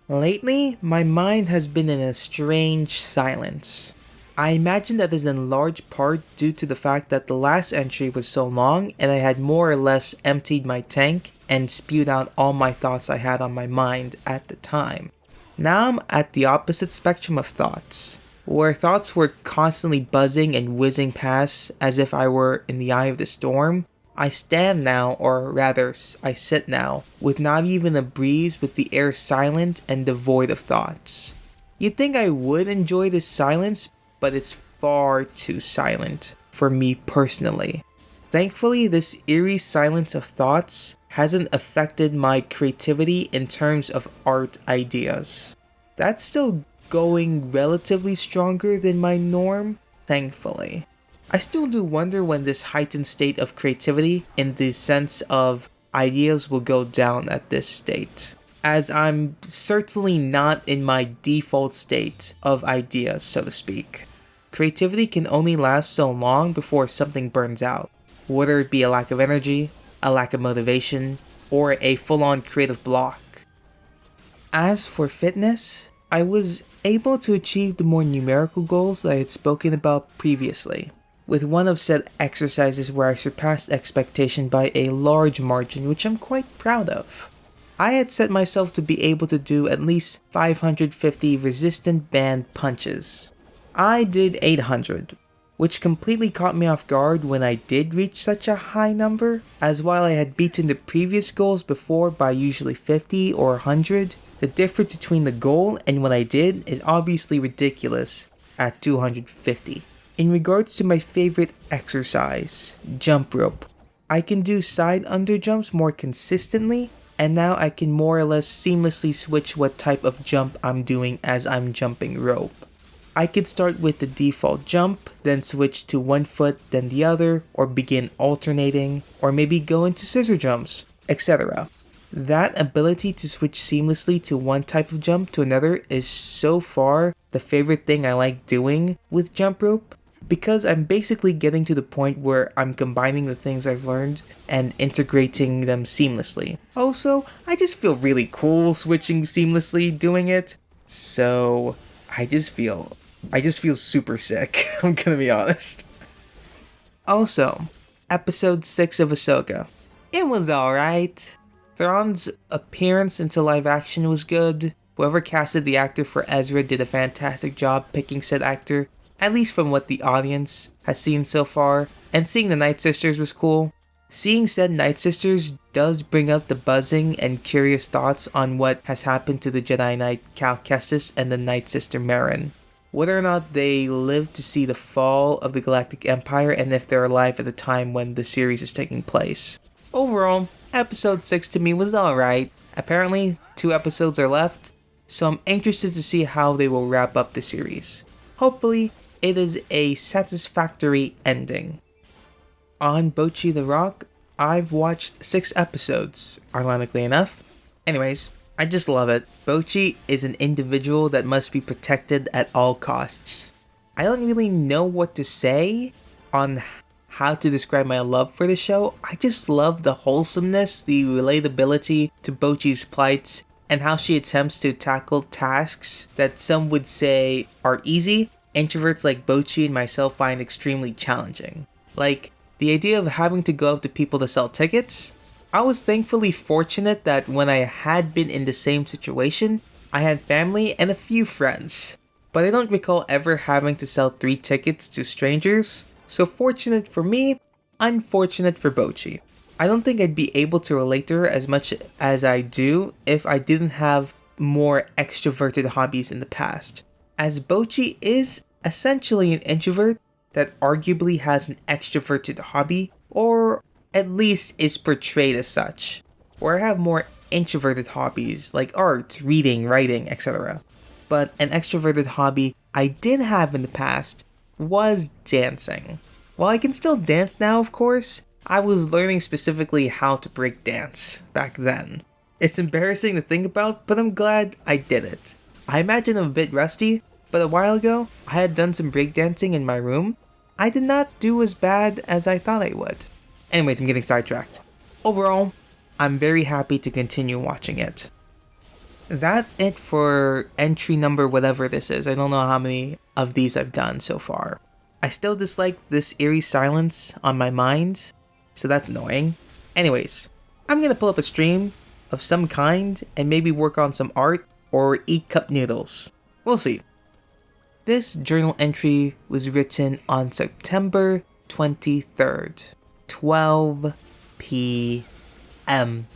Lately, my mind has been in a strange silence. I imagine that is in large part due to the fact that the last entry was so long and I had more or less emptied my tank and spewed out all my thoughts I had on my mind at the time. Now I'm at the opposite spectrum of thoughts, where thoughts were constantly buzzing and whizzing past as if I were in the eye of the storm. I stand now, or rather, I sit now, with not even a breeze, with the air silent and devoid of thoughts. You'd think I would enjoy this silence, but it's far too silent for me personally. Thankfully, this eerie silence of thoughts hasn't affected my creativity in terms of art ideas. That's still going relatively stronger than my norm, thankfully. I still do wonder when this heightened state of creativity in the sense of ideas will go down at this state, as I'm certainly not in my default state of ideas, so to speak. Creativity can only last so long before something burns out, whether it be a lack of energy, a lack of motivation, or a full-on creative block. As for fitness, I was able to achieve the more numerical goals that I had spoken about previously, with one of said exercises where I surpassed expectation by a large margin, which I'm quite proud of. I had set myself to be able to do at least 550 resistant band punches. I did 800, which completely caught me off guard when I did reach such a high number, as while I had beaten the previous goals before by usually 50 or 100, the difference between the goal and what I did is obviously ridiculous at 250. In regards to my favorite exercise, jump rope, I can do side under jumps more consistently, and now I can more or less seamlessly switch what type of jump I'm doing as I'm jumping rope. I could start with the default jump, then switch to one foot then the other, or begin alternating, or maybe go into scissor jumps, etc. That ability to switch seamlessly to one type of jump to another is so far the favorite thing I like doing with jump rope, because I'm basically getting to the point where I'm combining the things I've learned and integrating them seamlessly. Also, I just feel really cool switching seamlessly doing it, so I just feel super sick, I'm gonna be honest. Also, episode 6 of Ahsoka. It was alright. Thrawn's appearance into live action was good. Whoever casted the actor for Ezra did a fantastic job picking said actor, at least from what the audience has seen so far, and seeing the Night Sisters was cool. Seeing said Night Sisters does bring up the buzzing and curious thoughts on what has happened to the Jedi Knight Cal Kestis and the Night Sister Merrin. Whether or not they lived to see the fall of the Galactic Empire and if they're alive at the time when the series is taking place. Overall, episode 6 to me was alright. Apparently, 2 episodes are left, so I'm interested to see how they will wrap up the series. Hopefully, it is a satisfactory ending. On Bocchi the Rock, I've watched 6 episodes, ironically enough. Anyways, I just love it. Bocchi is an individual that must be protected at all costs. I don't really know what to say on how to describe my love for the show. I just love the wholesomeness, the relatability to Bocchi's plight, and how she attempts to tackle tasks that some would say are easy, introverts like Bocchi and myself find extremely challenging. Like, the idea of having to go up to people to sell tickets. I was thankfully fortunate that when I had been in the same situation, I had family and a few friends. But I don't recall ever having to sell 3 tickets to strangers, so fortunate for me, unfortunate for Bocchi. I don't think I'd be able to relate to her as much as I do if I didn't have more extroverted hobbies in the past, as Bocchi is essentially an introvert that arguably has an extroverted hobby, or at least is portrayed as such, where I have more introverted hobbies like art, reading, writing, etc. But an extroverted hobby I did have in the past was dancing. While I can still dance now, of course, I was learning specifically how to break dance back then. It's embarrassing to think about, but I'm glad I did it. I imagine I'm a bit rusty, but a while ago, I had done some breakdancing in my room. I did not do as bad as I thought I would. Anyways, I'm getting sidetracked. Overall, I'm very happy to continue watching it. That's it for entry number whatever this is. I don't know how many of these I've done so far. I still dislike this eerie silence on my mind, so that's annoying. Anyways, I'm gonna pull up a stream of some kind and maybe work on some art or eat cup noodles. We'll see. This journal entry was written on September 23rd, 12 p.m.